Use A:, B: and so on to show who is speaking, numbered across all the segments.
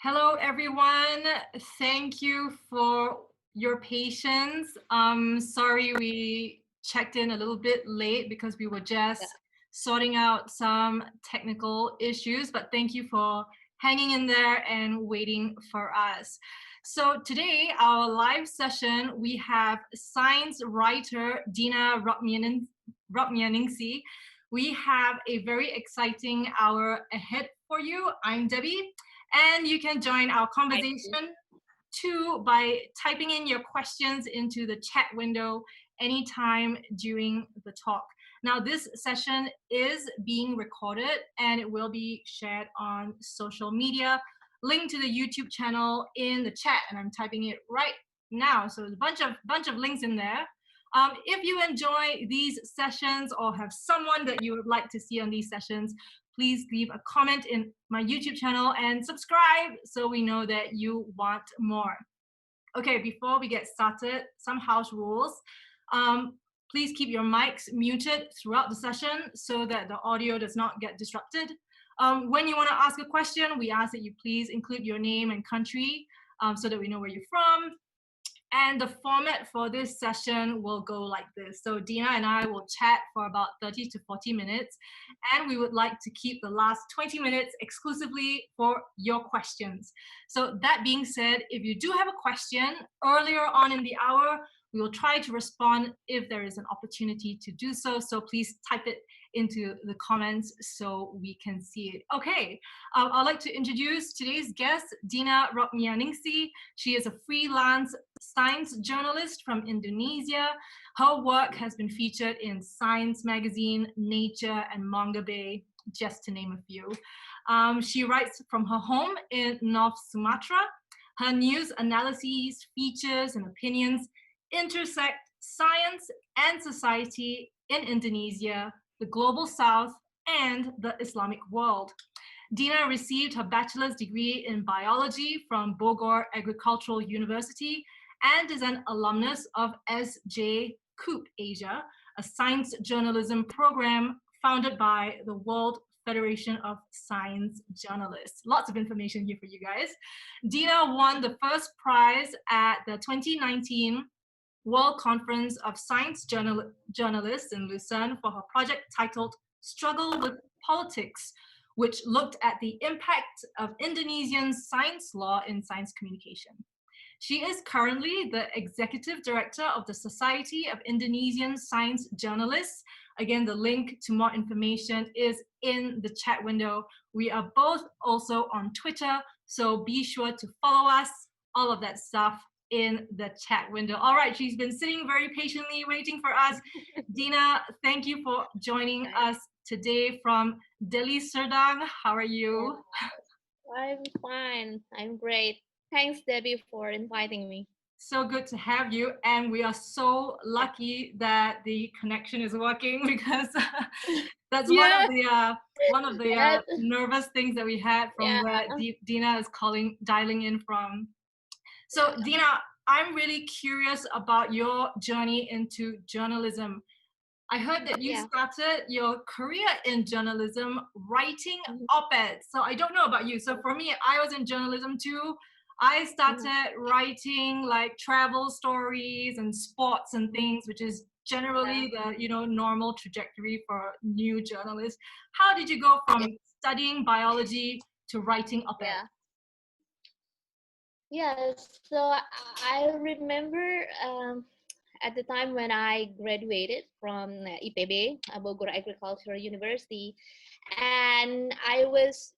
A: Hello, everyone. Thank you for your patience. Sorry we checked in a little bit late because we were just sorting out some technical issues, but thank you for hanging in there and waiting for us. So today, our live session, we have science writer Dyna Rochmyaningsih. We have a very exciting hour ahead for you. I'm Debbie. And you can join our conversation too by typing in your questions into the chat window anytime during the talk. Now, this session is being recorded and it will be shared on social media. Link to the YouTube channel in the chat, and I'm typing it right now. So there's a bunch of links in there. If you enjoy these sessions or have someone that you would like to see on these sessions, please leave a comment in my YouTube channel and subscribe so we know that you want more. Okay, before we get started, some house rules. Please keep your mics muted throughout the session so that the audio does not get disrupted. When you want to ask a question, we ask that you please include your name and country so that we know where you're from. And the format for this session will go like this. So Dyna and I will chat for about 30 to 40 minutes, and we would like to keep the last 20 minutes exclusively for your questions. So that being said, if you do have a question earlier on in the hour, we will try to respond if there is an opportunity to do so. So please type it into the comments so we can see it. Okay, I'd like to introduce today's guest, Dyna Rochmyaningsih. She is a freelance science journalist from Indonesia. Her work has been featured in Science Magazine, Nature, and Manga Bay, just to name a few. She writes from her home in North Sumatra. Her news analyses, features, and opinions intersect science and society in Indonesia, the global south, and the Islamic world. Dyna received her bachelor's degree in biology from Bogor Agricultural University and is an alumnus of SjCOOP Asia, a science journalism program founded by the World Federation of Science Journalists. Lots of information here for you guys. Dyna won the first prize at the 2019 World Conference of Science Journalists in Lausanne for her project titled Struggle with Politics, which looked at the impact of Indonesian science law in science communication. She is currently the executive director of the Society of Indonesian Science Journalists. Again, the link to more information is in the chat window. We are both also on Twitter, so be sure to follow us, all of that stuff in the chat window. All right, she's been sitting very patiently waiting for us. Dyna, thank you for joining us today from Deli Serdang. How are you?
B: I'm fine. I'm great. Thanks, Debbie, for inviting me.
A: So good to have you, and we are so lucky that the connection is working because that's one of the nervous things that we had from where Dyna is dialing in from. So Dyna, I'm really curious about your journey into journalism. I heard that you started your career in journalism writing op-eds. So I don't know about you. So for me, I was in journalism too. I started writing like travel stories and sports and things, which is generally the normal trajectory for new journalists. How did you go from studying biology to writing op-eds?
B: So I remember at the time when I graduated from IPB, Bogor Agricultural University, and I was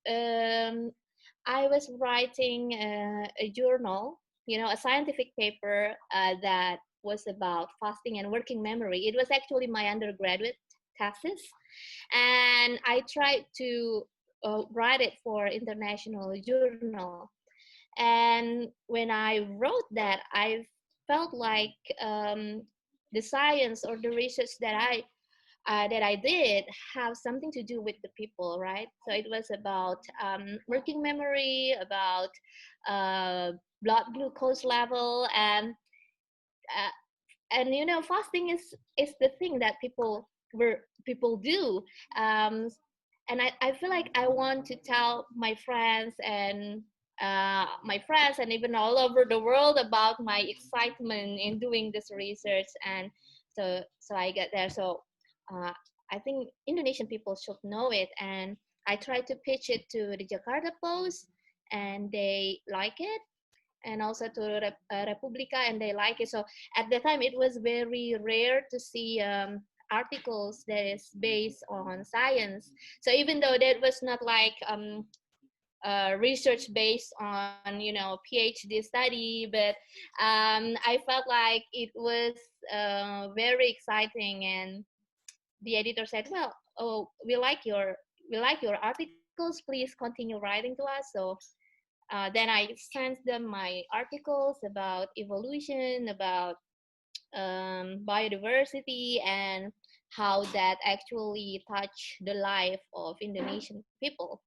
B: writing a journal, a scientific paper that was about fasting and working memory. It was actually my undergraduate thesis, and I tried to write it for international journal. And when I wrote that, I felt like the science or the research that I did have something to do with the people, right? So it was about working memory, about blood glucose level, and fasting is the thing that people do. And I feel like I want to tell my friends and my friends and even all over the world about my excitement in doing this research. And so I get there. So I think Indonesian people should know it. And I tried to pitch it to the Jakarta Post, and they like it, and also to Republika, and they like it. So at the time, it was very rare to see articles that is based on science. So even though that was not like research based on, you know, PhD study, but I felt like it was very exciting. And the editor said, well, oh, we like your articles, please continue writing to us. So then I sent them my articles about evolution, about biodiversity, and how that actually touch the life of Indonesian people.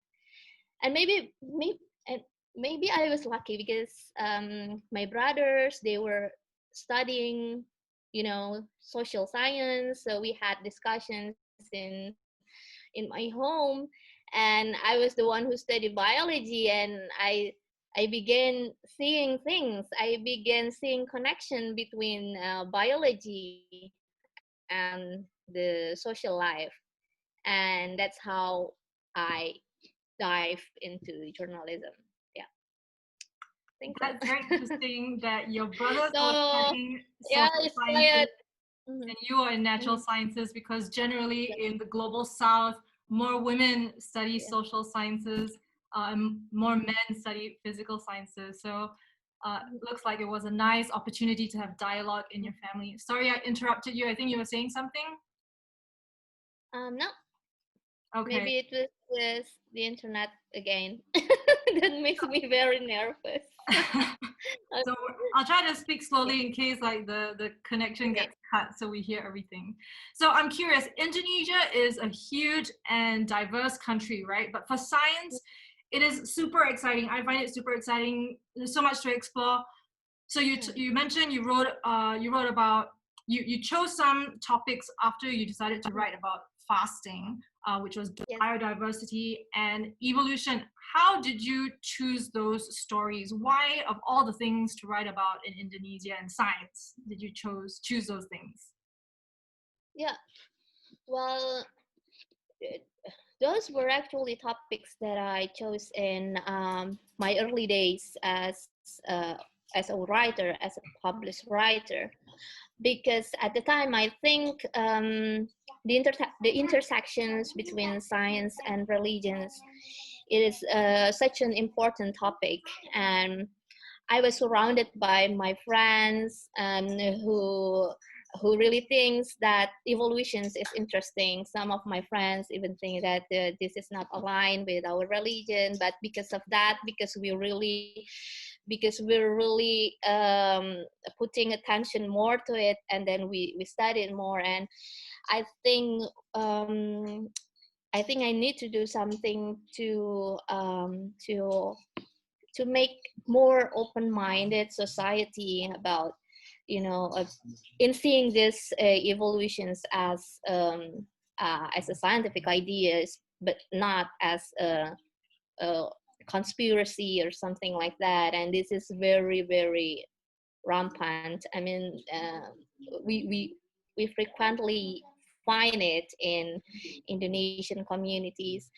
B: And and maybe I was lucky because my brothers, they were studying, you know, social science. So we had discussions in my home, and I was the one who studied biology, and I began seeing things. I began seeing connection between biology and the social life, and that's how I dive into journalism. Yeah, thank you.
A: That's very interesting that your brothers were
B: So
A: studying
B: yeah,
A: social
B: it's
A: sciences
B: like
A: and you are in natural sciences, because generally in the global south, more women study
B: yeah.
A: social sciences and more men study physical sciences. So looks like it was a nice opportunity to have dialogue in your family. Sorry, I interrupted you. I think you were saying something.
B: No,
A: Okay.
B: maybe it was the internet again. That makes me very nervous.
A: So I'll try to speak slowly in case like the connection
B: Okay.
A: gets cut so we hear everything. So I'm curious, Indonesia is a huge and diverse country, right? But for science, it is super exciting. I find it super exciting. There's so much to explore. So you mentioned you wrote about you chose some topics after you decided to write about fasting, which was
B: Yes.
A: biodiversity and evolution. How did you choose those stories? Why, of all the things to write about in Indonesia and science, did you choose those things?
B: Yeah. Well, those were actually topics that I chose in my early days as a writer, as a published writer, because at the time I think the intersections between science and religions, it is such an important topic. And I was surrounded by my friends who really thinks that evolutions is interesting. Some of my friends even think that this is not aligned with our religion, but because of that, because we're really putting attention more to it, and then we studied more. And I think I need to do something to make more open-minded society about, you know, in seeing these evolutions as a scientific ideas, but not as a conspiracy or something like that. And this is very, very rampant. I mean, we frequently find it in Indonesian communities.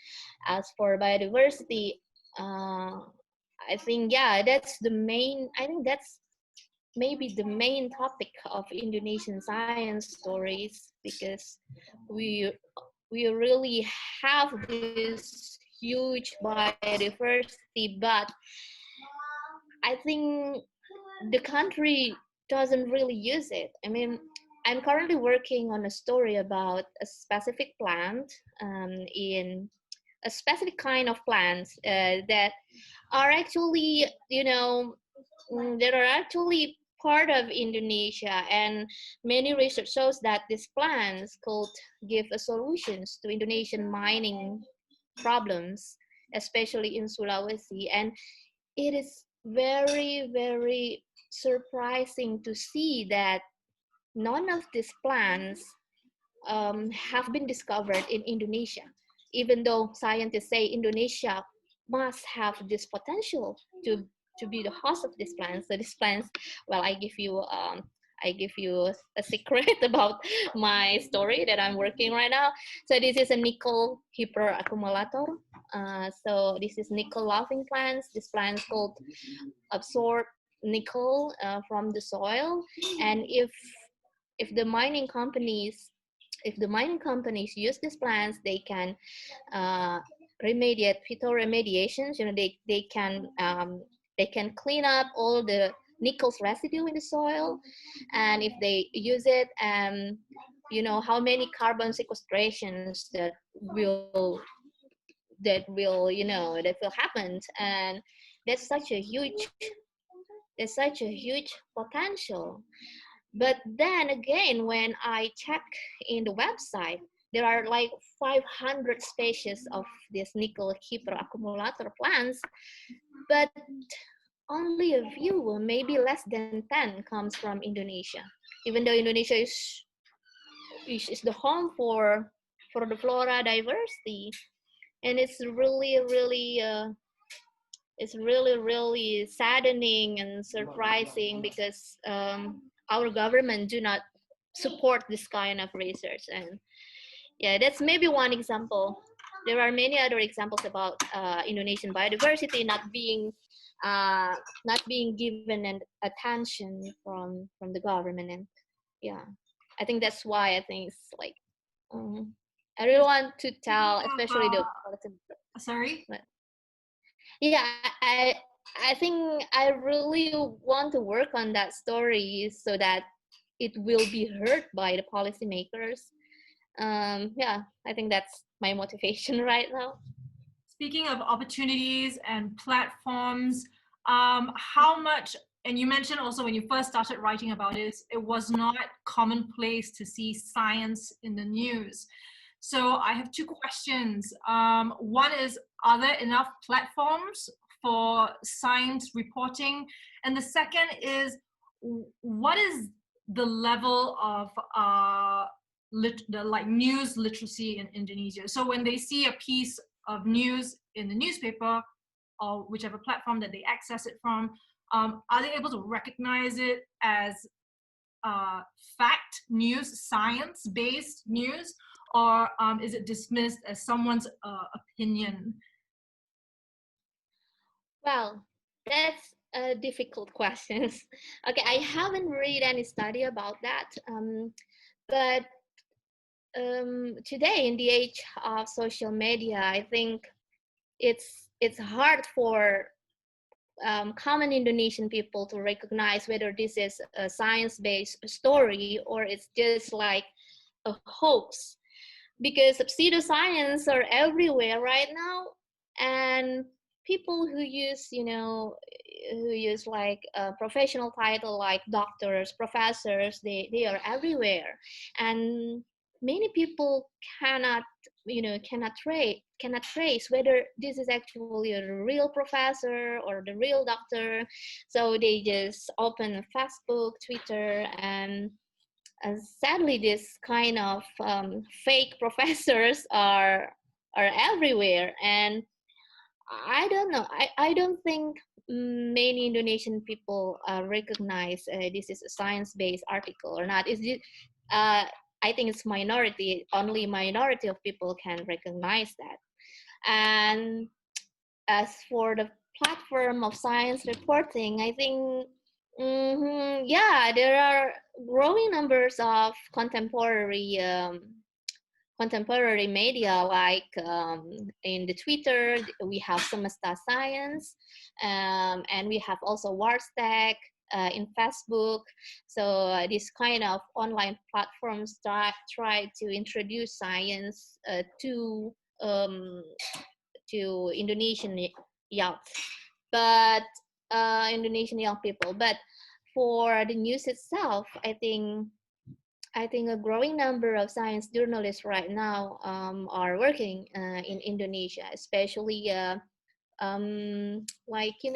B: As for biodiversity, I think, yeah, that's the main. I think that's maybe the main topic of Indonesian science stories, because we we really have this huge biodiversity, but I think the country doesn't really use it. I mean, I'm currently working on a story about a specific plant in a specific kind of plants that are actually, you know, that are actually part of Indonesia, and many research shows that these plants could give a solutions to Indonesian mining problems, especially in Sulawesi. And it is very, very surprising to see that none of these plants have been discovered in Indonesia, even though scientists say Indonesia must have this potential to be the host of these plants. So these plants, well, I give you a secret about my story that I'm working right now. So this is a nickel hyperaccumulator. So this is nickel loving plants. This plants called absorb nickel from the soil, and if the mining companies use these plants, they can remediate phytoremediations. You know, they can clean up all the nickel's residue in the soil, and if they use it, you know how many carbon sequestrations that will happen, and that's such a huge potential. But then again, when I check in the website, there are like 500 species of these nickel hyperaccumulator plants, but only a few, maybe less than 10, comes from Indonesia. Even though Indonesia is the home for the flora diversity, and it's really saddening and surprising because our government do not support this kind of research. And yeah, that's maybe one example. There are many other examples about Indonesian biodiversity not being given an attention from the government. And yeah, I think that's why I think it's like I really want to tell, especially the
A: sorry.
B: But, yeah, I think I really want to work on that story so that it will be heard by the policymakers. Yeah, I think that's my motivation right now.
A: Speaking of opportunities and platforms, how much, and you mentioned also when you first started writing about this, it was not commonplace to see science in the news. So I have two questions. One is, are there enough platforms for science reporting? And the second is, what is the level of news literacy in Indonesia? So when they see a piece of news in the newspaper or whichever platform that they access it from, are they able to recognize it as fact news, science-based news, or is it dismissed as someone's opinion?
B: Well, that's a difficult question. Okay, I haven't read any study about that, but today in the age of social media, I think it's hard for common Indonesian people to recognize whether this is a science-based story or it's just like a hoax, because pseudoscience are everywhere right now, and people who use like a professional title like doctors, professors, they are everywhere, and many people cannot trace whether this is actually a real professor or the real doctor. So they just open Facebook, Twitter, and sadly this kind of fake professors are everywhere. And I don't know, I don't think many Indonesian people recognize this is a science-based article or not. Is it I think it's minority, only minority of people can recognize that. And as for the platform of science reporting, I think, yeah, there are growing numbers of contemporary media, like in the Twitter, we have Semesta Science, and we have also Warstack in Facebook. So this kind of online platforms try to introduce science to Indonesian youth, but Indonesian young people. But for the news itself, I think a growing number of science journalists right now are working in Indonesia, especially like in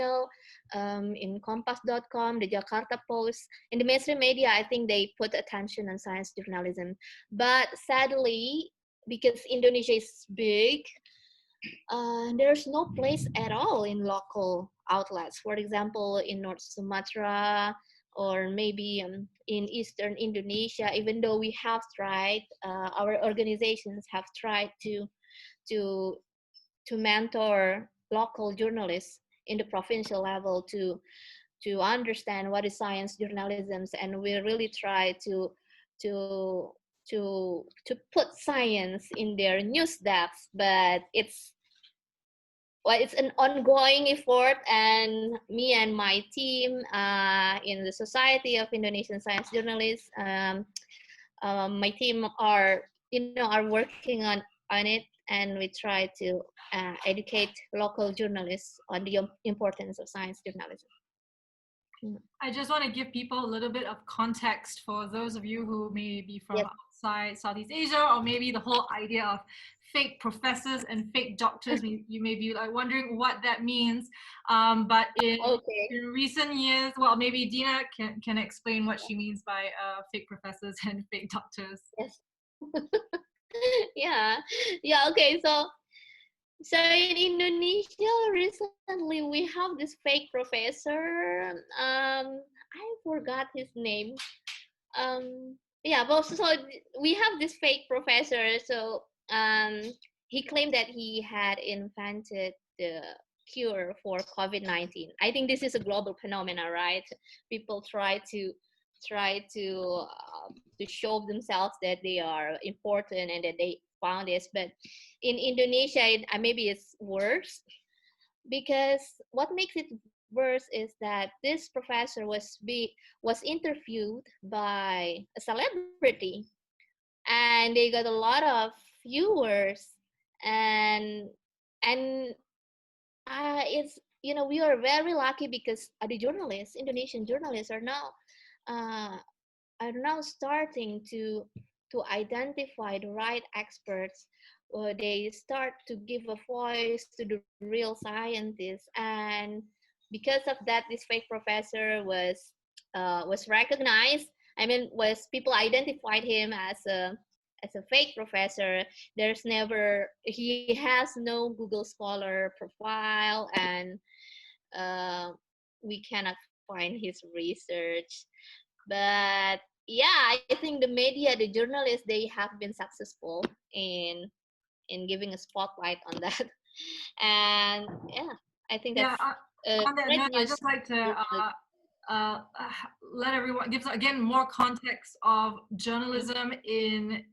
B: Kompas.com, the Jakarta Post, in the mainstream media. I think they put attention on science journalism, but sadly, because Indonesia is big, there's no place at all in local outlets. For example, in North Sumatra or maybe in Eastern Indonesia, even though we have tried, our organizations have tried to to mentor local journalists in the provincial level to understand what is science journalism, and we really try to to put science in their news desk, but it's an ongoing effort, and me and my team in the Society of Indonesian Science Journalists, my team are working on it, and we try to educate local journalists on the importance of science journalism.
A: I just want to give people a little bit of context for those of you who may be from outside Southeast Asia, or maybe the whole idea of fake professors and fake doctors. You may be like wondering what that means. But in recent years, well, maybe Dina can explain what she means by fake professors and fake doctors.
B: Yes. yeah. Okay. So in Indonesia, recently we have this fake professor. I forgot his name. But so we have this fake professor. So he claimed that he had invented the cure for COVID-19. I think this is a global phenomenon, right? People try to show themselves that they are important and that they found this, but in Indonesia, maybe it's worse, because what makes it worse is that this professor was interviewed by a celebrity, and they got a lot of viewers, and it's we are very lucky because the journalists, Indonesian journalists, are now starting to identify the right experts. They start to give a voice to the real scientists, and because of that, this fake professor was recognized. People identified him as a fake professor. He has no Google Scholar profile, and we cannot find his research. But I think the media, the journalists, they have been successful in giving a spotlight on that. And I think that's
A: on that note, I'd just like to let everyone give again more context of journalism in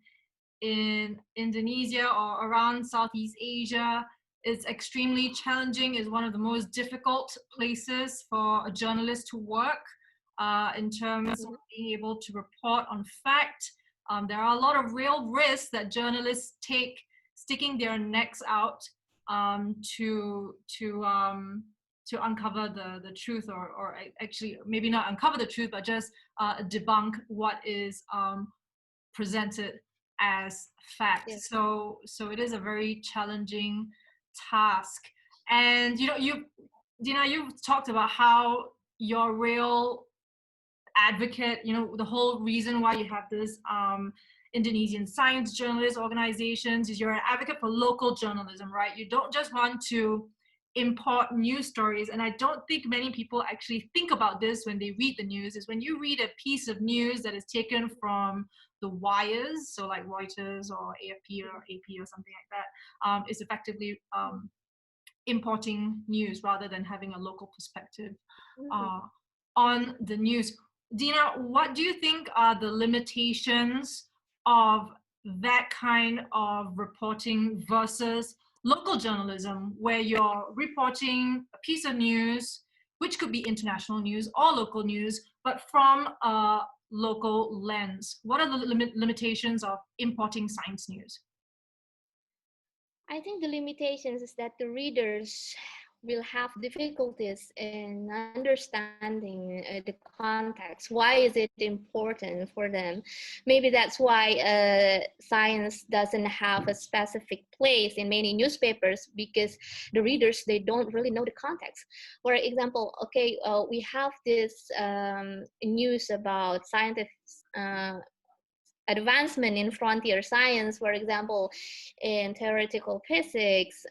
A: Indonesia or around Southeast Asia. It's extremely challenging. It's one of the most difficult places for a journalist to work in terms of being able to report on fact. There are a lot of real risks that journalists take, sticking their necks out to uncover the truth, or actually maybe not uncover the truth, but just debunk what is presented as fact.
B: Yes.
A: So it is a very challenging task. And you've talked about how you're real advocate, the whole reason why you have this Indonesian science journalist organizations is you're an advocate for local journalism, right? You don't just want to import news stories. And I don't think many people actually think about this when they read the news, is when you read a piece of news that is taken from the wires, so like Reuters or AFP or AP or something like that, is effectively importing news rather than having a local perspective on the news. Dina, what do you think are the limitations of that kind of reporting versus local journalism, where you're reporting a piece of news, which could be international news or local news, but from a local lens? What are the limitations of importing science news?
B: I think the limitations is that the readers will have difficulties in understanding the context. Why is it important for them? Maybe that's why science doesn't have a specific place in many newspapers, because the readers, they don't really know the context. For example, we have this news about scientists advancement in frontier science, for example, in theoretical physics,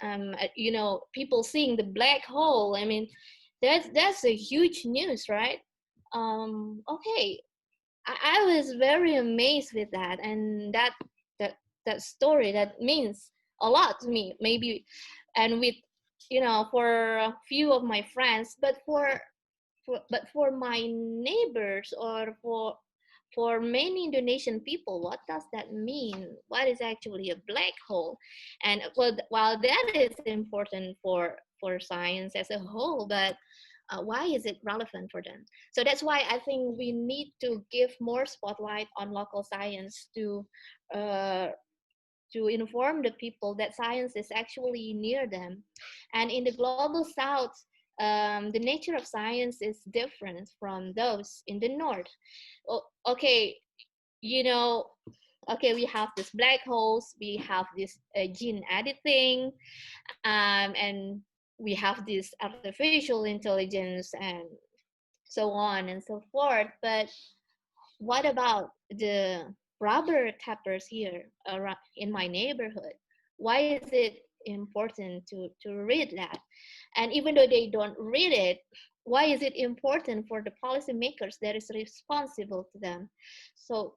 B: you know, people seeing the black hole. I mean, that's a huge news, right? Okay, I was very amazed with that, and that story, that means a lot to me. Maybe, and with, you know, for a few of my friends, but for my neighbors, or for many Indonesian people, what does that mean? What is actually a black hole? And well, while that is important for science as a whole, but why is it relevant for them? So that's why I think we need to give more spotlight on local science uh, to inform the people that science is actually near them. And in the global south, the nature of science is different from those in the north. Okay, you know, okay, we have these black holes, we have this gene editing, and we have this artificial intelligence, and so on and so forth. But what about the rubber tappers here around in my neighborhood? Why is it important to read that? And even though they don't read it, why is it important for the policymakers that is responsible to them? So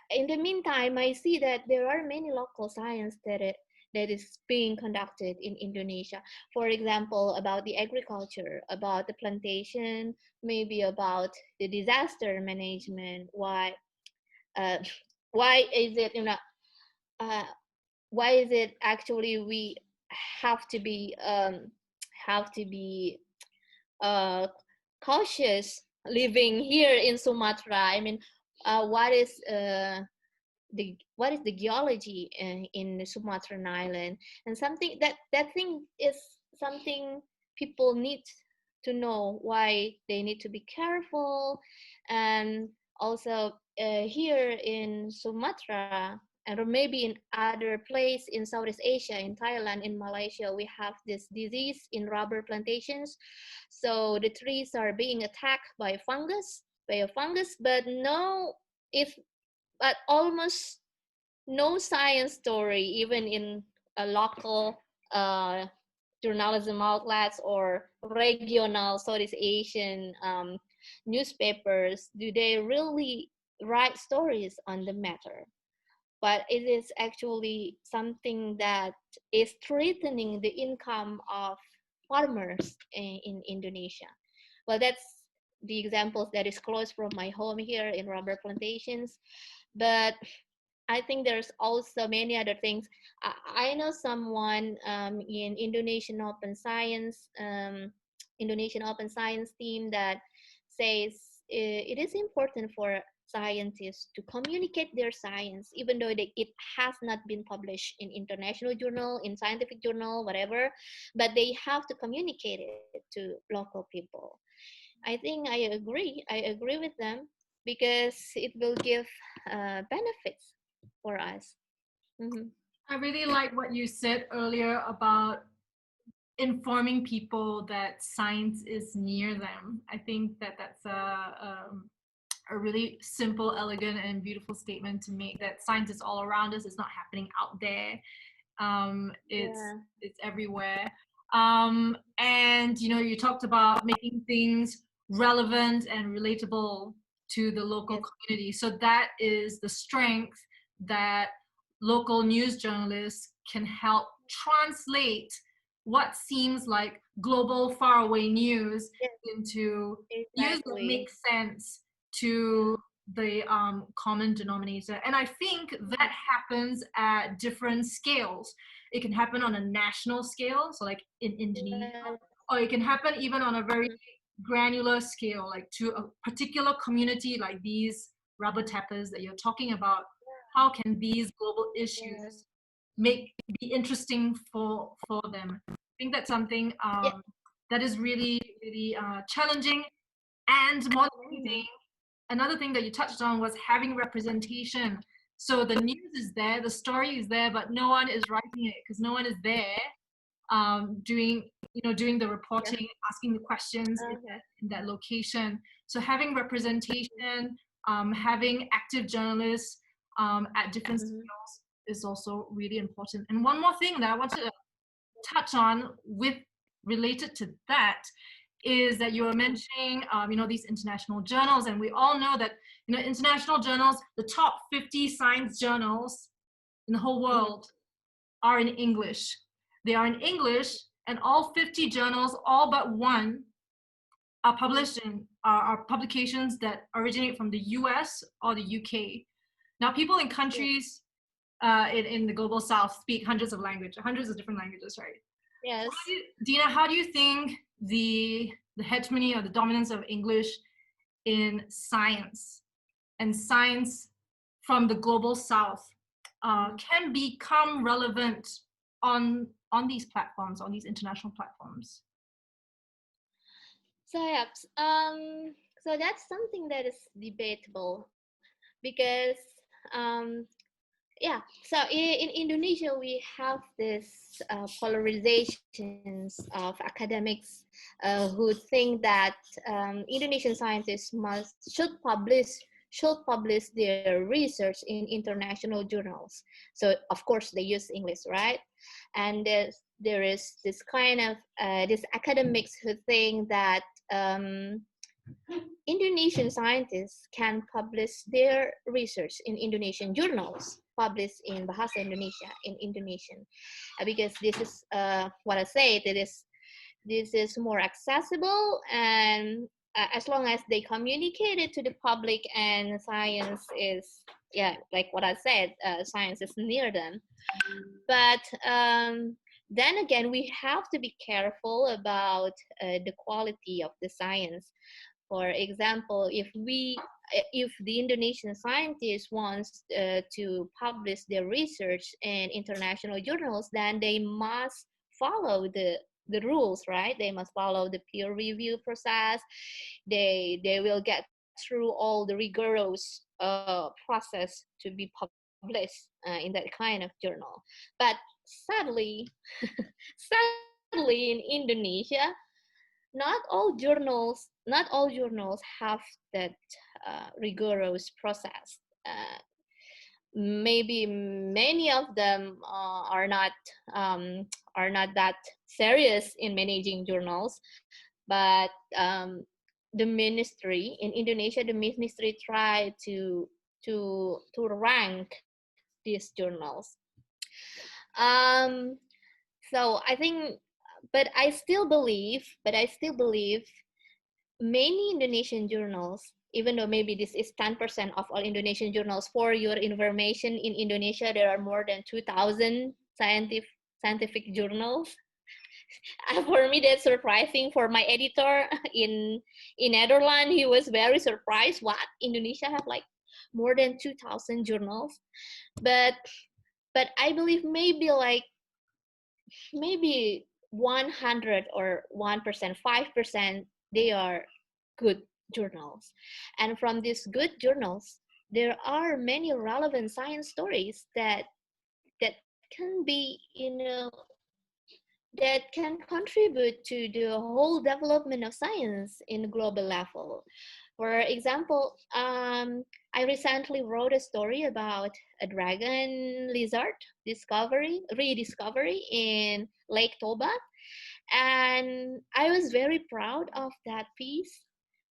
B: in the meantime, I see that there are many local science that is being conducted in Indonesia. For example, about the agriculture, about the plantation, maybe about the disaster management. Uh, why is it, you know, uh, why is it actually we have to be have to be uh, cautious living here in Sumatra? I mean, what is what is the geology in the Sumatran island, and something that thing is something people need to know, why they need to be careful. And also here in Sumatra, and or maybe in other place in Southeast Asia, in Thailand, in Malaysia, we have this disease in rubber plantations. So the trees are being attacked by a fungus, but no, if but almost no science story, even in a local uh, journalism outlets or regional Southeast Asian newspapers, do they really write stories on the matter. But it is actually something that is threatening the income of farmers in Indonesia. Well, that's the examples that is close from my home here in rubber plantations. But I think there's also many other things. I know someone in Indonesian Open Science team that says it is important for scientists to communicate their science, even though it has not been published in international journal, in scientific journal, whatever, but they have to communicate it to local people. I think I agree with them, because it will give benefits for us. Mm-hmm.
A: I really like what you said earlier about informing people that science is near them. I think that that's a really simple, elegant, and beautiful statement to make, that science is all around us. It's not happening out there.
B: Yeah.
A: It's everywhere. And you know, you talked about making things relevant and relatable to the local
B: Yes.
A: community. So that is the strength that local news journalists can help translate what seems like global faraway news
B: Yes.
A: into news that
B: Exactly.
A: makes sense to the common denominator. And I think that happens at different scales. It can happen on a national scale, so like in Indonesia,
B: Yes.
A: or it can happen even on a very
B: Mm-hmm.
A: granular scale, like to a particular community, like these rubber tappers that you're talking about. How can these global
B: Yeah.
A: issues make be interesting for them? I think that's something
B: Yeah.
A: that is really really challenging. And more than
B: Mm-hmm.
A: anything, another thing that you touched on was having representation. So the news is there, the story is there, but no one is writing it because no one is there doing doing the
B: Yeah.
A: reporting, asking the questions
B: Okay.
A: in that location. So having representation, having active journalists, at different scales is also really important. And one more thing that I want to touch on with related to that is that you were mentioning, these international journals, and we all know that, international journals, the top 50 science journals in the whole world are in English. They are in English, and all 50 journals, all but one, are published in are publications that originate from the US or the UK. Now, people in countries in the global south speak hundreds of different languages, right?
B: Yes.
A: Dina, how do you think the hegemony or the dominance of English in science and science from the global south can become relevant on these platforms, on these international platforms?
B: So yeah, so that's something that is debatable because so in Indonesia we have this polarizations of academics who think that Indonesian scientists should publish their research in international journals. So of course they use English, right? And there is this kind of this academics who think that Indonesian scientists can publish their research in Indonesian journals, published in Bahasa Indonesia, in Indonesian, because this is what I said. This is more accessible, and as long as they communicate it to the public, and science is, like what I said, science is near them. But then again, we have to be careful about the quality of the science. For example, if the Indonesian scientist wants to publish their research in international journals, then they must follow the rules, right? They must follow the peer review process. They will get through all the rigorous process to be published in that kind of journal. But sadly, sadly in Indonesia, not all journals have that rigorous process. Maybe many of them are not that serious in managing journals, but the ministry in Indonesia, the ministry try to rank these journals. So I think, but I still believe many Indonesian journals, even though maybe this is 10% of all Indonesian journals. For your information, in Indonesia there are more than 2,000 scientific journals. For me, that's surprising. For my editor in Netherlands, he was very surprised. What, Indonesia have like more than 2,000 journals? But I believe maybe 100 or 1%, 5%, they are good journals. And from these good journals, there are many relevant science stories that can be, that can contribute to the whole development of science in global level. For example, I recently wrote a story about a dragon lizard rediscovery in Lake Toba. And I was very proud of that piece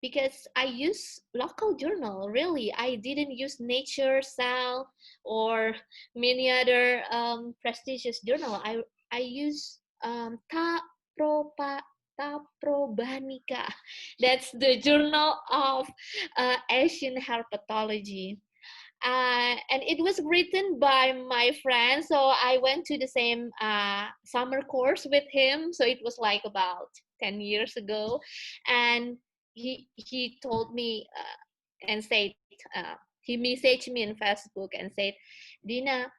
B: because I use local journal, really. I didn't use Nature, Cell, or many other prestigious journal. I use Taprobanica. That's the journal of Asian herpetology. And it was written by my friend, so I went to the same summer course with him. So it was like about 10 years ago, and he told me and said, he messaged me on Facebook and said, Dina,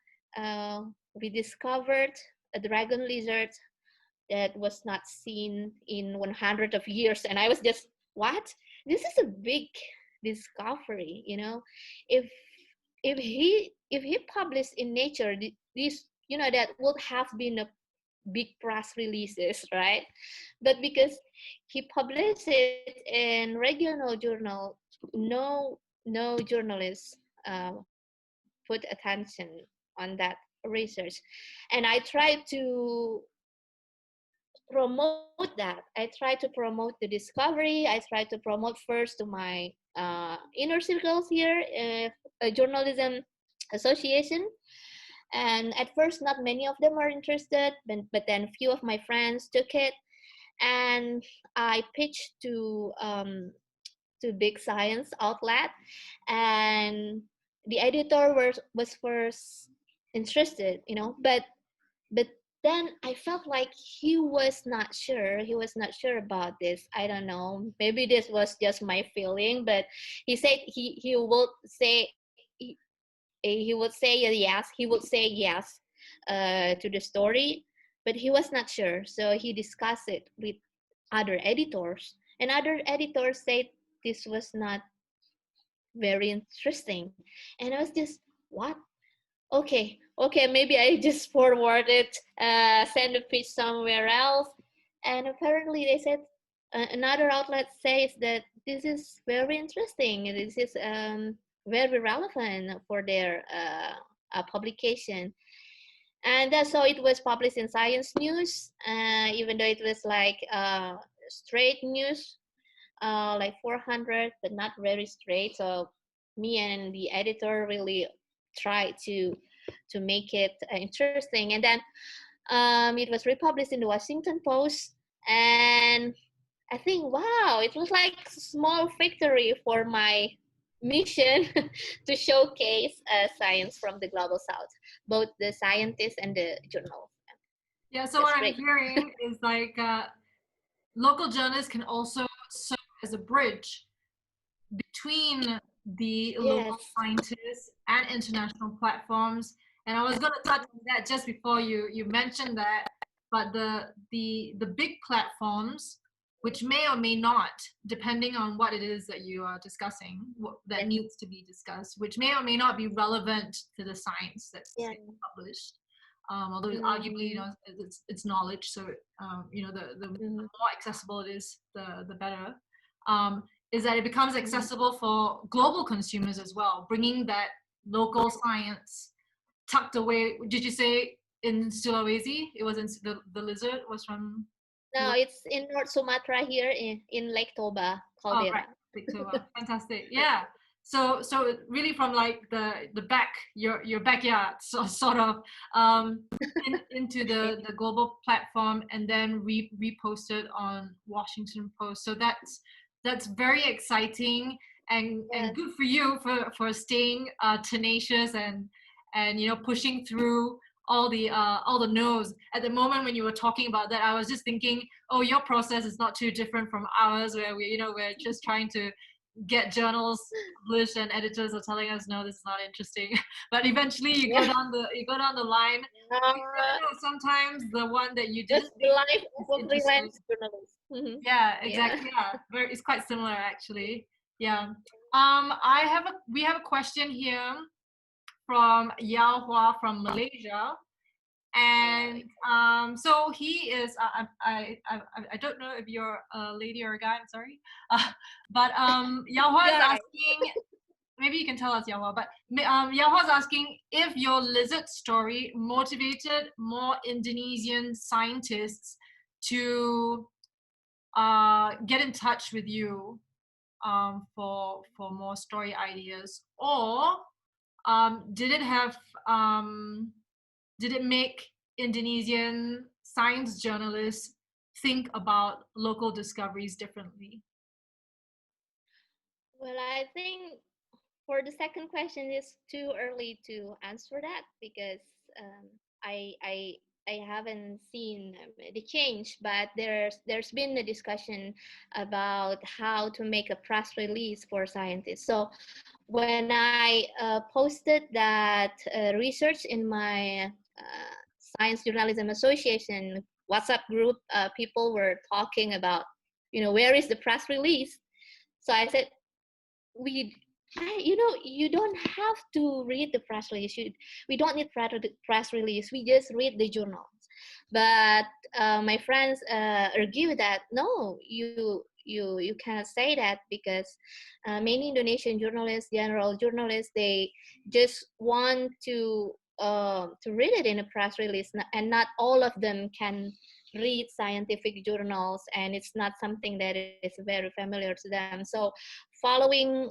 B: we discovered a dragon lizard that was not seen in 100 of years. And I was just, what? This is a big discovery, If he published in Nature, this, that would have been a big press releases, right? But because he published it in regional journal, no journalist put attention on that research, and I tried to promote that. I try to promote the discovery. I try to promote first to my inner circles here, a journalism association. And at first, not many of them are interested, but then few of my friends took it, and I pitched to big science outlet, and the editor was first interested, but then I felt like he was not sure. He was not sure about this. I don't know. Maybe this was just my feeling, but he said he would say he would say yes. He would say yes to the story, but he was not sure. So he discussed it with other editors, and other editors said this was not very interesting, and I was just what? Okay, maybe I just forwarded, send a pitch somewhere else, and apparently they said another outlet says that this is very interesting. This is very relevant for their publication, and that's how it was published in Science News. Even though it was like straight news, like 400, but not very straight. So me and the editor really tried to make it interesting, and then it was republished in the Washington Post, and I think wow, it was like a small victory for my mission to showcase science from the global south, both the scientists and the journal.
A: Yeah, so what I'm hearing is like local journalists can also serve as a bridge between the local scientists and international platforms. And I was going to touch on that just before you mentioned that, but the big platforms, which may or may not, depending on what it is that you are discussing, that needs to be discussed, which may or may not be relevant to the science that's published. Although arguably, it's knowledge, so the more accessible it is, the better. Is that it becomes accessible for global consumers as well, bringing that local science tucked away. Did you say in Sulawesi? It was in the lizard was from?
B: No, it's in North Sumatra here in Lake Toba, Caldera.
A: Oh, right, Lake Toba. Fantastic. Yeah. So really from like the back, your backyard, so sort of into the global platform, and then reposted on Washington Post. So that's very exciting and good for you for staying tenacious and pushing through all the no's. At the moment when you were talking about that, I was just thinking, oh, your process is not too different from ours, where we're just trying to get journals published and editors are telling us no, this is not interesting. But eventually you go down the line. Sometimes the one that you didn't
B: the life of a freelance journalist.
A: Yeah, exactly. Yeah, it's quite similar actually. Yeah. We have a question here from Yao Hua from Malaysia. And so he is I don't know if you're a lady or a guy, I'm sorry, but Yahua is asking, maybe you can tell us, Yahua, but Yahua is asking if your lizard story motivated more Indonesian scientists to get in touch with you for more story ideas, or did it make Indonesian science journalists think about local discoveries differently?
B: Well, I think for the second question, it's too early to answer that because I haven't seen the change, but there's been a discussion about how to make a press release for scientists. So when I posted that research in my Science Journalism Association WhatsApp group, people were talking about, where is the press release? So I said, you don't have to read the press release. We don't need press release. We just read the journals. But my friends argue that no, you cannot say that, because many Indonesian journalists, general journalists, they just want to read it in a press release, and not all of them can read scientific journals, and it's not something that is very familiar to them. So following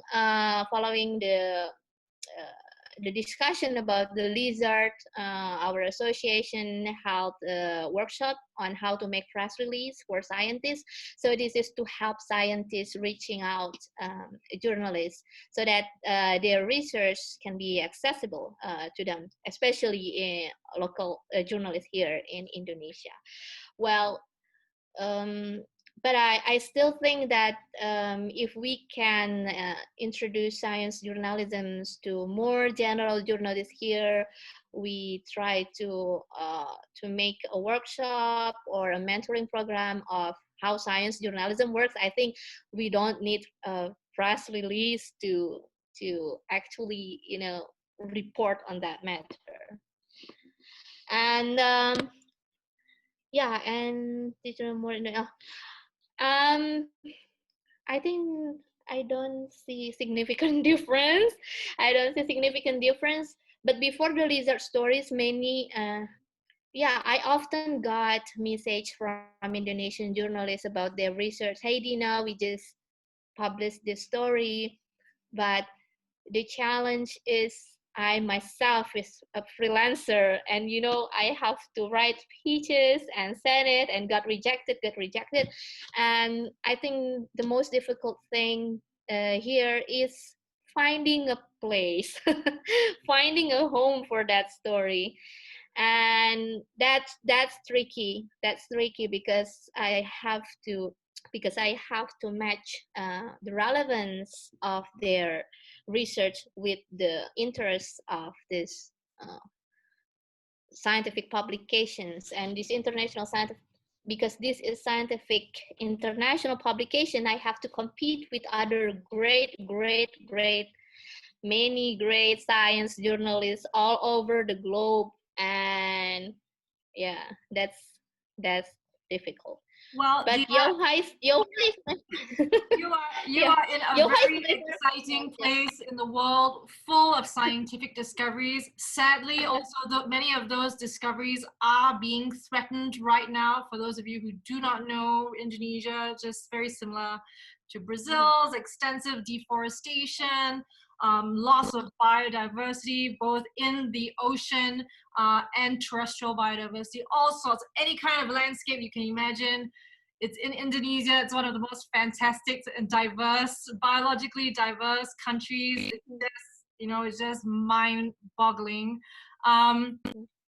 B: the discussion about the lizard, our association held a workshop on how to make press release for scientists. So this is to help scientists reaching out journalists, so that their research can be accessible to them, especially in local journalists here in Indonesia. Well, but I still think that if we can introduce science journalism to more general journalists here, we try to make a workshop or a mentoring program of how science journalism works. I think we don't need a press release to actually, you know, report on that matter. And yeah, and digital more. I think I don't see significant difference. I don't see significant difference. But before the lizard stories, many, yeah, I often got message from Indonesian journalists about their research. Hey, Dina, we just published this story, but the challenge is I myself is a freelancer, and you know, I have to write pitches and send it, and got rejected. And I think the most difficult thing here is finding a place, finding a home for that story. And that's tricky. That's tricky because I have to match the relevance of their research with the interests of this scientific publications, and this international scientific, because this is scientific international publication, I have to compete with other many great science journalists all over the globe. And yeah, that's difficult.
A: Well,
B: But
A: you are in a very exciting place in the world, full of scientific discoveries. Sadly, also many of those discoveries are being threatened right now. For those of you who do not know, Indonesia, just very similar to Brazil's extensive deforestation, loss of biodiversity, both in the ocean and terrestrial biodiversity, all sorts, any kind of landscape you can imagine. It's in Indonesia. It's one of the most fantastic and diverse, biologically diverse countries. It's just, you know, it's just mind-boggling.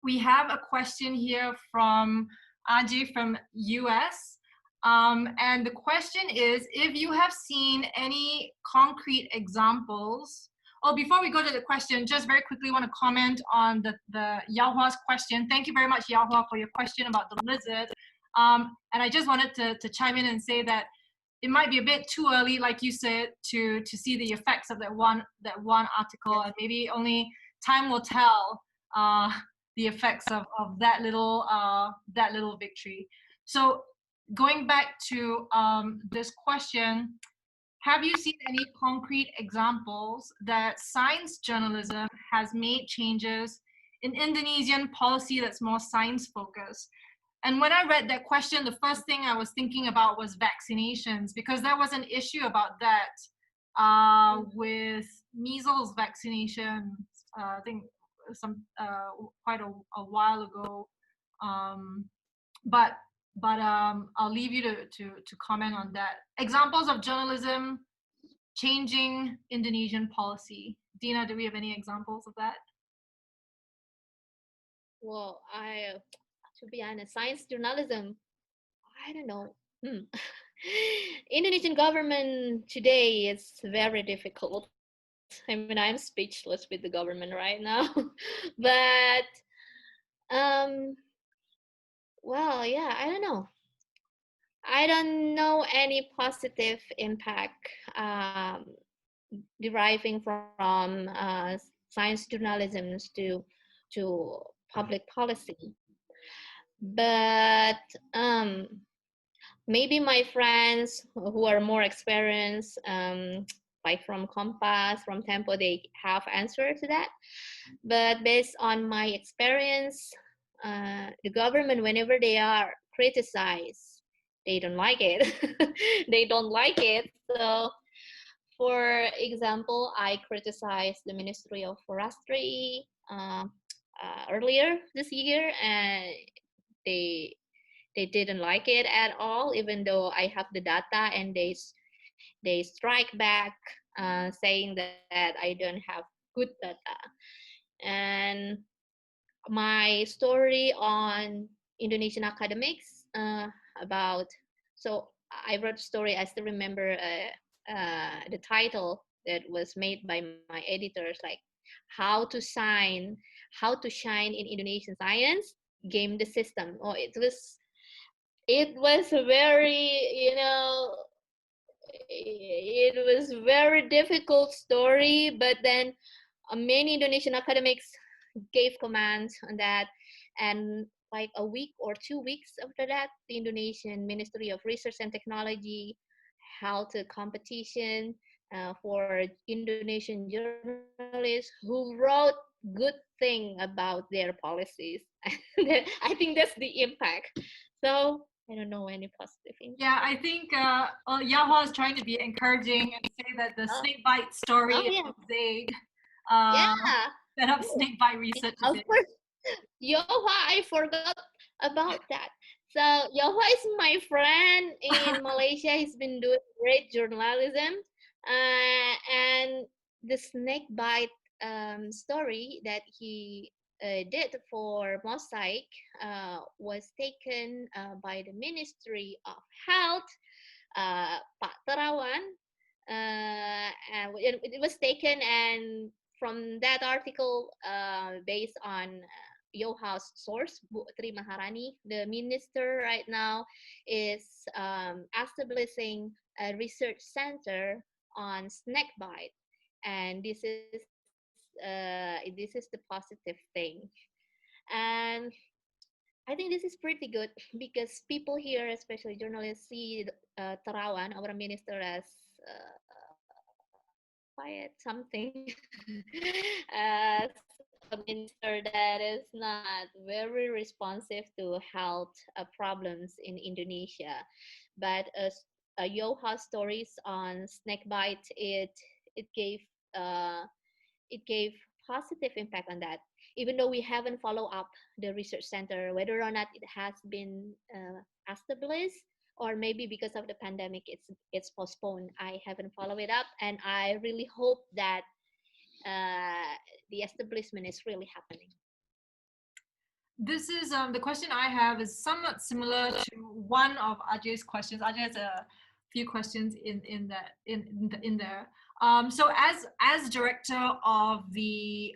A: We have a question here from Ajay from US. And the question is, if you have seen any concrete examples. Oh, before we go to the question, just very quickly want to comment on the Yahua's question. Thank you very much, Yahua, for your question about the lizard. And I just wanted to chime in and say that it might be a bit too early, like you said, to see the effects of that one article, and maybe only time will tell the effects of that little victory. So going back to this question, have you seen any concrete examples that science journalism has made changes in Indonesian policy that's more science focused? And when I read that question, the first thing I was thinking about was vaccinations, because there was an issue about that with measles vaccination, I think quite a while ago. But I'll leave you to comment on that. Examples of journalism changing Indonesian policy. Dina, do we have any examples of that?
B: Well, to be honest, science journalism, I don't know. Indonesian government today is very difficult. I mean, I'm speechless with the government right now. But well, yeah, I don't know. I don't know any positive impact deriving from science journalism to public policy. But maybe my friends who are more experienced, like from Compass, from Tempo, they have answer to that. But based on my experience, the government, whenever they are criticized, they don't like it. They don't like it. So, for example, I criticized the Ministry of Forestry earlier this year, and they they didn't like it at all, even though I have the data, and they strike back, saying that I don't have good data. And my story on Indonesian academics, about, so I wrote a story. I still remember the title that was made by my editors, like how to shine in Indonesian science, game the system. Oh, it was very, it was very difficult story, but then many Indonesian academics gave comments on that. And like a week or 2 weeks after that, the Indonesian Ministry of Research and Technology held a competition for Indonesian journalists who wrote good thing about their policies. I think that's the impact. So I don't know any positive impact.
A: Yeah, I think Yahua is trying to be encouraging and say that the
B: Oh,
A: snake bite story
B: oh
A: is
B: yeah,
A: vague.
B: yeah.
A: Set up snake bite research a
B: Of
A: bit.
B: course, Yohua, I forgot about that. So Yohua is my friend in Malaysia. He's been doing great journalism, and the snake bite story that he did for Mosaic was taken by the Ministry of Health, Pak Terawan, and it was taken, and from that article, based on Yoha's source, Bu Tri Maharani, the minister right now is establishing a research center on snake bite, and this is the positive thing. And I think this is pretty good because people here, especially journalists, see Terawan, our minister, as quiet something, as a minister that is not very responsive to health problems in Indonesia. But Yoha stories on snake bite, it gave uh, it gave positive impact on that. Even though we haven't followed up the research center, whether or not it has been established, or maybe because of the pandemic, it's postponed. I haven't followed it up, and I really hope that the establishment is really happening.
A: This is the question I have is somewhat similar to one of Ajay's questions. Ajay has a few questions in there. So as director of the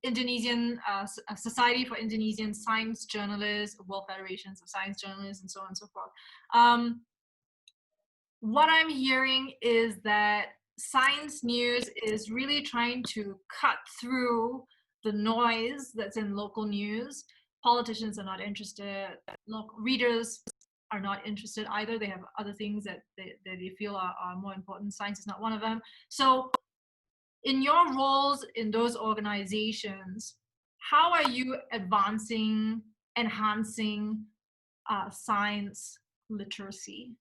A: Indonesian Society for Indonesian Science Journalists, World Federations of Science Journalists, and so on and so forth. What I'm hearing is that science news is really trying to cut through the noise that's in local news. Politicians are not interested. Readers are not interested either. They have other things that they feel are more important. Science is not one of them. So in your roles in those organizations, how are you enhancing science literacy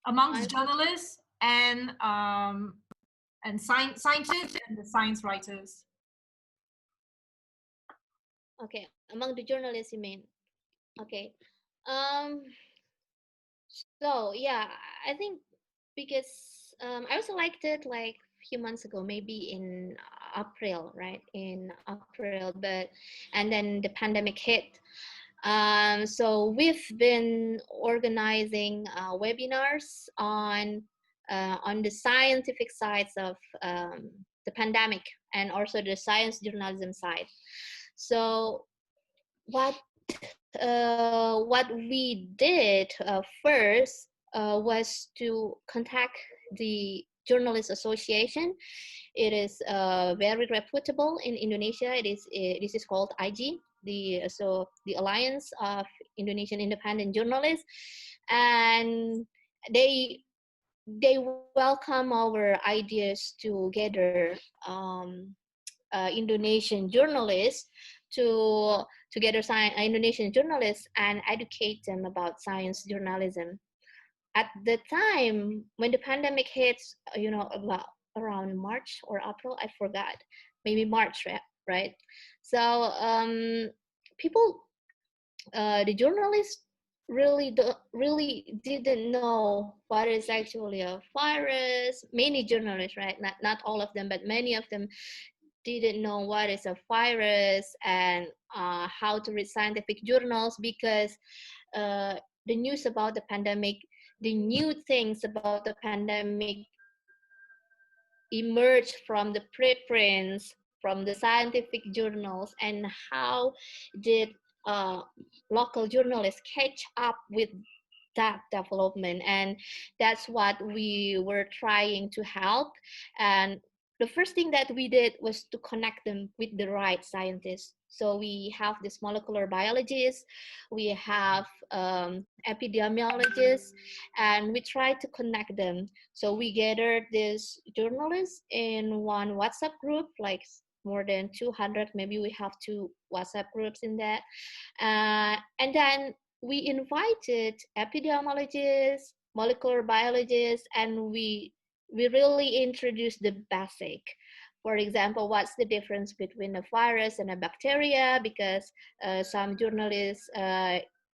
A: amongst journalists and scientists and the science writers?
B: Okay, among the journalists, you mean? Okay. So yeah, I think because I was elected like a few months ago, maybe in April, right? In April, and then the pandemic hit. So we've been organizing webinars on the scientific sides of the pandemic, and also the science journalism side. So what we did first was to contact the Journalists Association. It is very reputable in Indonesia. This is called IG, the Alliance of Indonesian Independent Journalists, and they welcome our ideas to gather Indonesian journalists to gather Indonesian journalists and educate them about science journalism. At the time when the pandemic hits, about around March or April, I forgot, maybe March, right? So people, the journalists really didn't know what is actually a virus. Many journalists, right? Not all of them, but many of them didn't know what is a virus and how to read scientific journals, because the news about the pandemic, the new things about the pandemic emerged from the preprints, from the scientific journals, and how did local journalists catch up with that development. And that's what we were trying to help. And the first thing that we did was to connect them with the right scientists. So we have this molecular biologists, we have epidemiologists, and we try to connect them. So we gathered these journalists in one WhatsApp group, like more than 200, maybe we have 2 WhatsApp groups in that. And then we invited epidemiologists, molecular biologists, and we really introduced the basic. For example, what's the difference between a virus and a bacteria? Because some journalists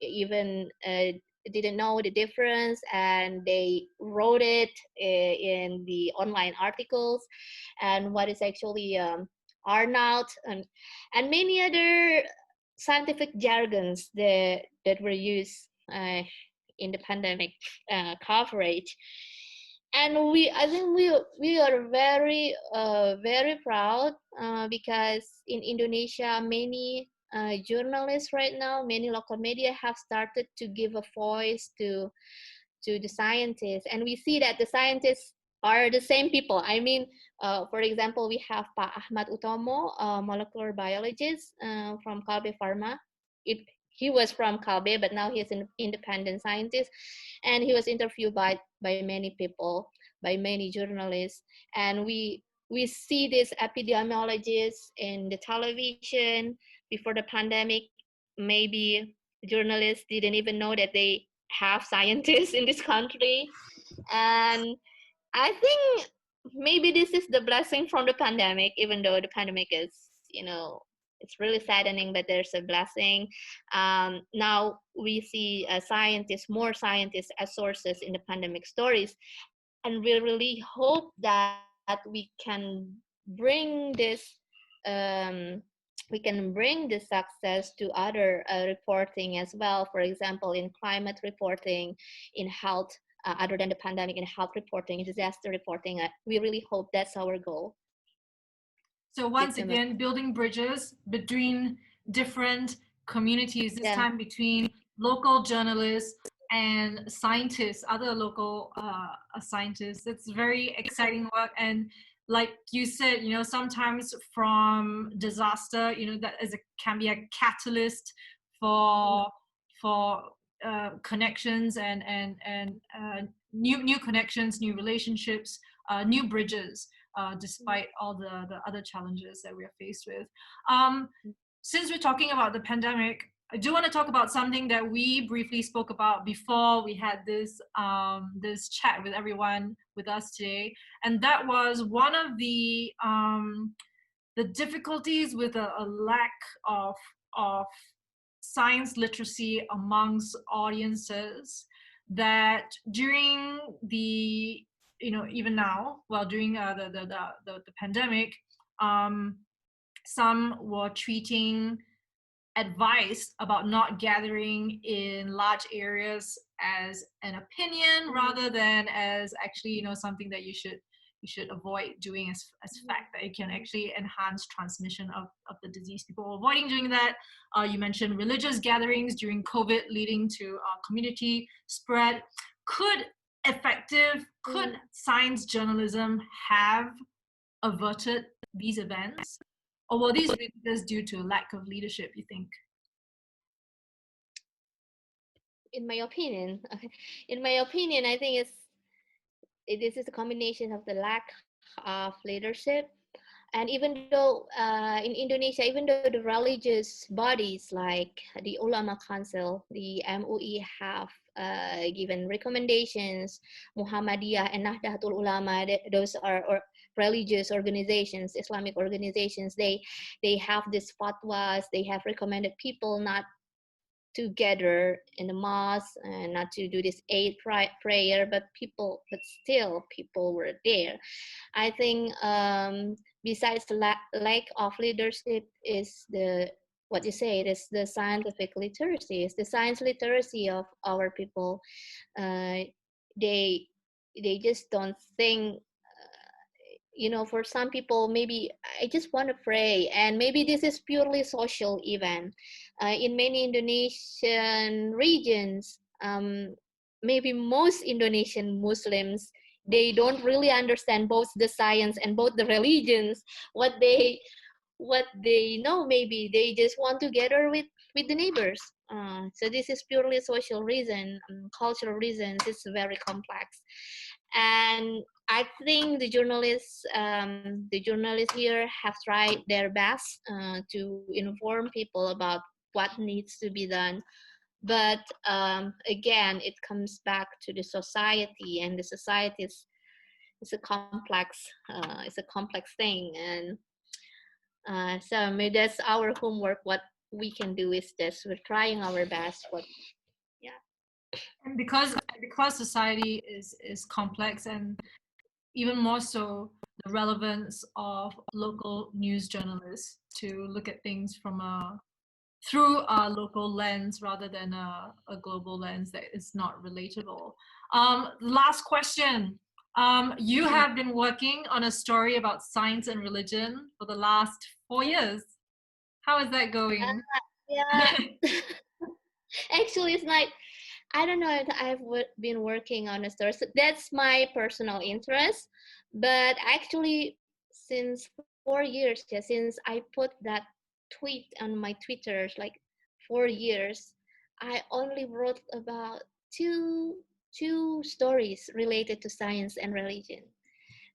B: even didn't know the difference, and they wrote it in the online articles. And what is actually Arnaut and many other scientific jargons that were used in the pandemic coverage. And I think we are very very proud because in Indonesia, many journalists right now, many local media have started to give a voice to the scientists, and we see that the scientists are the same people. I mean, for example, we have Pak Ahmad Utomo, a molecular biologist from Kalbe Pharma. He was from Kalbe, but now he's an independent scientist, and he was interviewed by many people, by many journalists. And we see these epidemiologists in the television. Before the pandemic, maybe journalists didn't even know that they have scientists in this country. And I think maybe this is the blessing from the pandemic, even though the pandemic is, it's really saddening, but there's a blessing. Now we see more scientists as sources in the pandemic stories. And we really hope that we can bring this success to other reporting as well. For example, in climate reporting, in health, other than the pandemic, in health reporting, in disaster reporting. We really hope that's our goal.
A: So once again, building bridges between different communities, this time between local journalists and scientists, other local scientists. It's very exciting work. And like you said, sometimes from disaster, that can be a catalyst for connections and new connections, new relationships, new bridges, despite all the other challenges that we are faced with. Since we're talking about the pandemic, I do want to talk about something that we briefly spoke about before we had this chat with everyone with us today, and that was one of the difficulties with a lack of science literacy amongst audiences, that during the even now, during the pandemic, some were treating advice about not gathering in large areas as an opinion rather than as actually something that you should avoid doing as fact, that it can actually enhance transmission of the disease. People were avoiding doing that. You mentioned religious gatherings during COVID leading to community spread. Could effective could science journalism have averted these events? Or were these really just due to lack of leadership, you think?
B: In my opinion, I think this is a combination of the lack of leadership. And even though in Indonesia, even though the religious bodies like the Ulama Council, the MUI have given recommendations, Muhammadiyah and Nahdlatul Ulama, those are religious organizations, Islamic organizations, they have these fatwas, they have recommended people not to gather in the mosque and not to do this Eid prayer, but still people were there. I think besides the lack of leadership is what you say, it is the scientific literacy, it's the science literacy of our people. They just don't think, for some people, maybe I just want to pray, and maybe this is purely social event. In many Indonesian regions, maybe most Indonesian Muslims, they don't really understand both the science and both the religions. What they know, maybe they just want to gather with the neighbors. So this is purely social reason, cultural reasons. It's very complex, and I think the journalists here have tried their best to inform people about what needs to be done. But again, it comes back to the society, and the society is a complex thing. And so maybe that's our homework. What we can do is this: we're trying our best.
A: And because society is complex, and even more so the relevance of local news journalists to look at things through a local lens rather than a global lens that is not relatable. Last question. You have been working on a story about science and religion for the last 4 years. How is that going?
B: Yeah. Actually, it's like, I don't know if I've been working on a story. So that's my personal interest. But actually, since 4 years, since I put that tweet on my Twitter, like 4 years, I only wrote about two stories related to science and religion.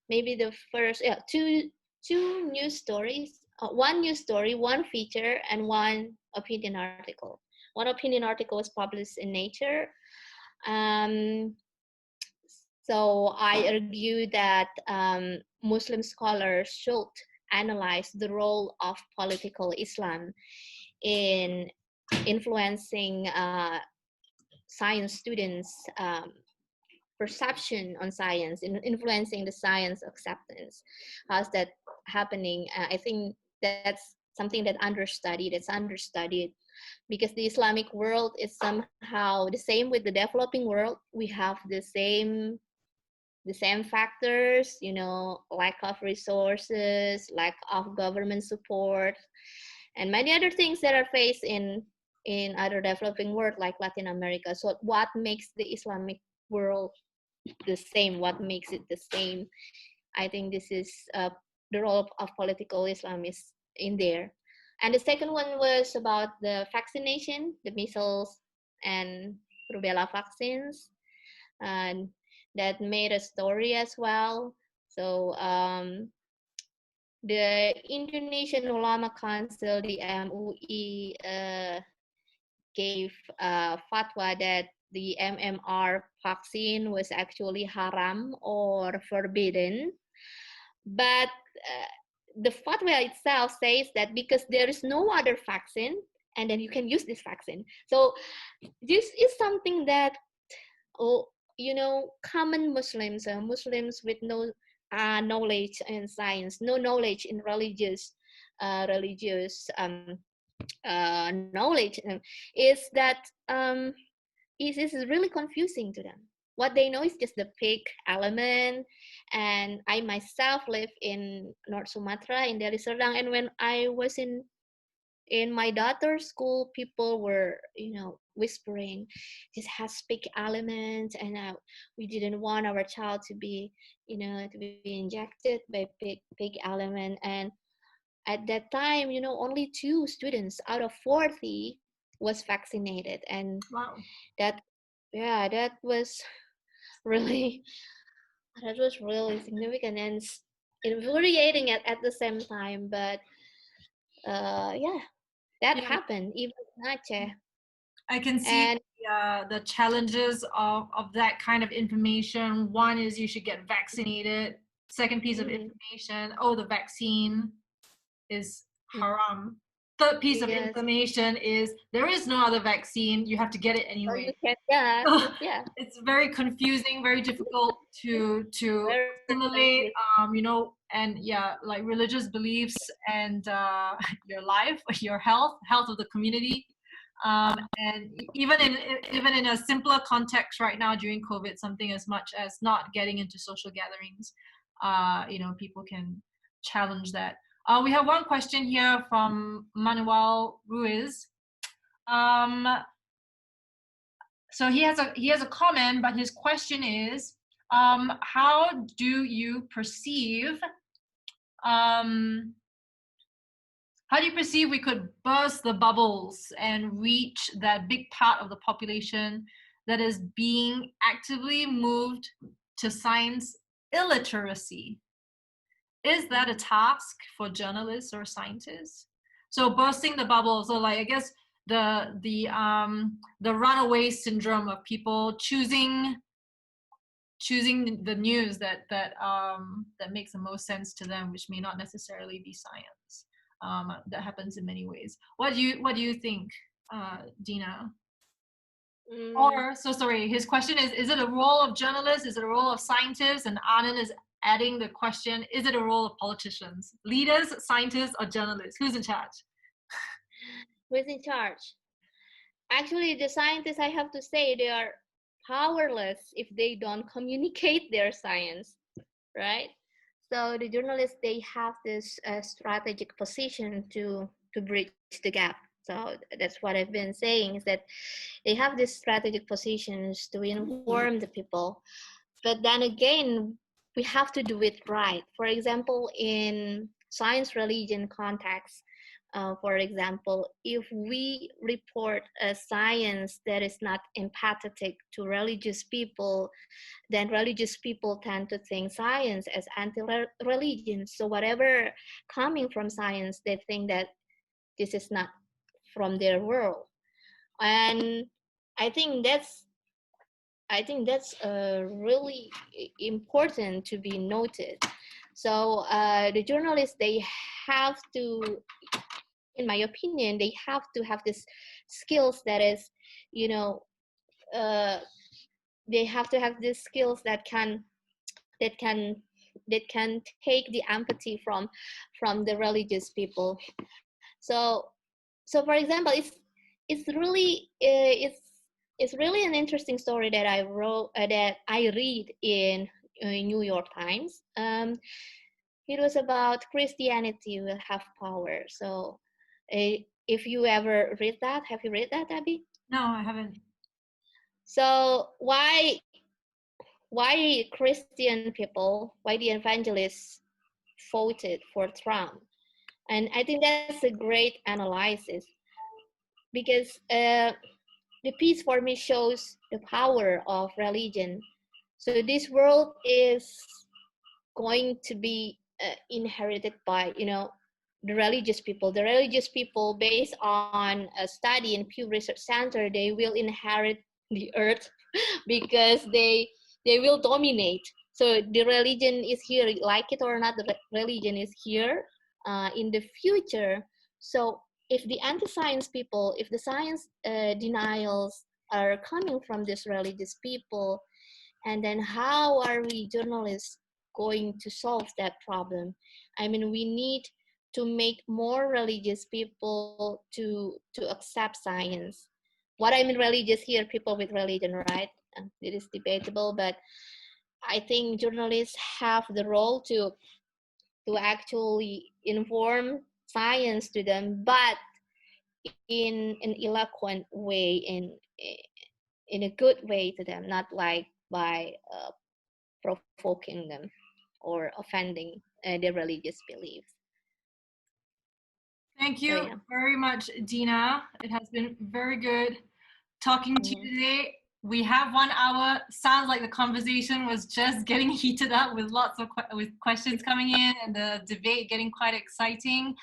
B: Maybe the first, two news stories, one news story, one feature, and one opinion article. One opinion article was published in Nature. So I argue that Muslim scholars should analyze the role of political Islam in influencing science students' perception on science, in influencing the science acceptance. How's that happening? I think that's something that's understudied because the Islamic world is somehow the same with the developing world. We have the same factors, lack of resources, lack of government support, and many other things that are faced in other developing world like Latin America. So what makes the Islamic world the same? What makes it the same? I think this is the role of political Islam is in there. And the second one was about the vaccination, the measles and rubella vaccines, and that made a story as well. So the Indonesian Ulama Council, the MUI, gave a fatwa that the MMR vaccine was actually haram or forbidden. But the fatwa itself says that because there is no other vaccine, and then you can use this vaccine. So this is something that, common Muslims, Muslims with no knowledge in science, no knowledge in religious knowledge, is that is really confusing to them. What they know is just the pig element. And I myself live in North Sumatra, in Deli Serdang, and when I was in my daughter's school, people were, whispering, this has big elements, and we didn't want our child to be, to be injected by big element. And at that time, only 2 students out of 40 was vaccinated, and
A: Wow.
B: that, yeah, that was really significant and infuriating at the same time. But yeah, that happened even in Aceh.
A: I can see
B: And
A: the challenges of that kind of information. One is you should get vaccinated. Second piece of information, the vaccine is haram. Third piece of
B: yes,
A: information is there is no other vaccine. You have to get it
B: so you
A: anyway.
B: can, yeah,
A: It's very confusing, very difficult to
B: very
A: assimilate, and like religious beliefs and your life, your health of the community. And even in a simpler context right now during COVID, something as much as not getting into social gatherings, people can challenge that. We have one question here from Manuel Ruiz. So he has a comment, but his question is, how do you perceive we could burst the bubbles and reach that big part of the population that is being actively moved to science illiteracy? Is that a task for journalists or scientists? So bursting the bubble, so like I guess the runaway syndrome of people choosing the news that makes the most sense to them, which may not necessarily be science. That happens in many ways. What do you think, Dina? Or so sorry, his question is it a role of journalists? Is it a role of scientists? And Anand is adding the question, is it a role of politicians, leaders, scientists, or journalists? Who's in charge?
B: Who's in charge? Actually, the scientists, I have to say, they are powerless if they don't communicate their science, right? So the journalists, they have this strategic position to bridge the gap. So that's what I've been saying, is that they have these strategic positions to inform the people. But then again, we have to do it right. For example, in science religion context, for example, if we report a science that is not empathetic to religious people, then religious people tend to think science as anti-religion. So whatever coming from science, they think that this is not from their world. And I think that's really important to be noted. So the journalists, they have to, in my opinion, they have to have this skills that is, they have to have these skills that can take the empathy from the religious people. So for example, it's really it's really an interesting story that I wrote that I read in New York Times. It was about Christianity will have power. So if you ever read that, have you read that, Abby?
A: No, I haven't.
B: So why Christian people, why the evangelists voted for Trump? And I think that's a great analysis, because the piece for me shows the power of religion. So this world is going to be inherited by, the religious people. The religious people, based on a study in Pew Research Center, they will inherit the earth because they will dominate. So the religion is here, like it or not, the religion is here in the future. So if the anti-science people, if the science denials are coming from these religious people, and then how are we journalists going to solve that problem? I mean, we need to make more religious people to accept science. What I mean religious here, people with religion, right? It is debatable, but I think journalists have the role to actually inform science to them, but in an eloquent way, in a good way to them, not like by provoking them or offending their religious beliefs.
A: Thank you very much, Dina. It has been very good talking to you today. We have 1 hour. Sounds like the conversation was just getting heated up with lots of questions coming in and the debate getting quite exciting.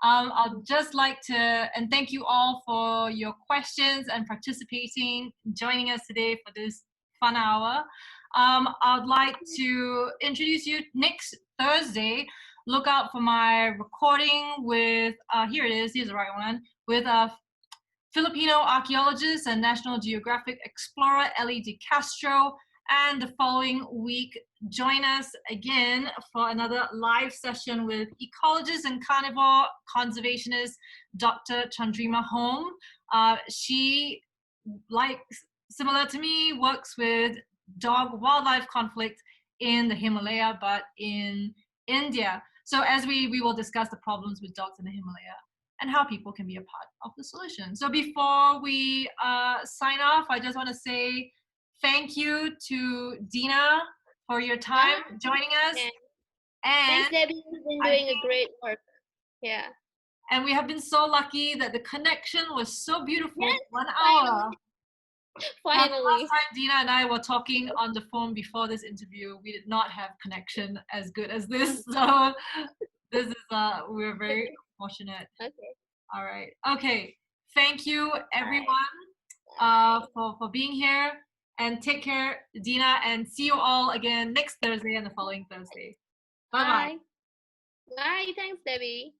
A: I'd just like to, and thank you all for your questions and participating, joining us today for this fun hour. I'd like to introduce you next Thursday. Look out for my recording with, here it is, here's the right one, with Filipino archaeologist and National Geographic Explorer Ellie De Castro. And the following week, join us again for another live session with ecologist and carnivore conservationist Dr. Chandrima Home. She, like similar to me, works with dog-wildlife conflict in the Himalaya, but in India. So as we will discuss the problems with dogs in the Himalaya and how people can be a part of the solution. So before we sign off, I just want to say thank you to Dina for your time joining us. And
B: thanks, Debbie. You've been doing a great work. Yeah.
A: And we have been so lucky that the connection was so beautiful.
B: Yes,
A: 1 hour.
B: Finally.
A: Last time Dina and I were talking on the phone before this interview, we did not have connection as good as this. So this is we're very fortunate.
B: Okay.
A: All right. Okay. Thank you everyone for being here, and take care, Dina, and see you all again next Thursday and the following Thursday. Bye-bye.
B: Bye. Bye. Thanks, Debbie.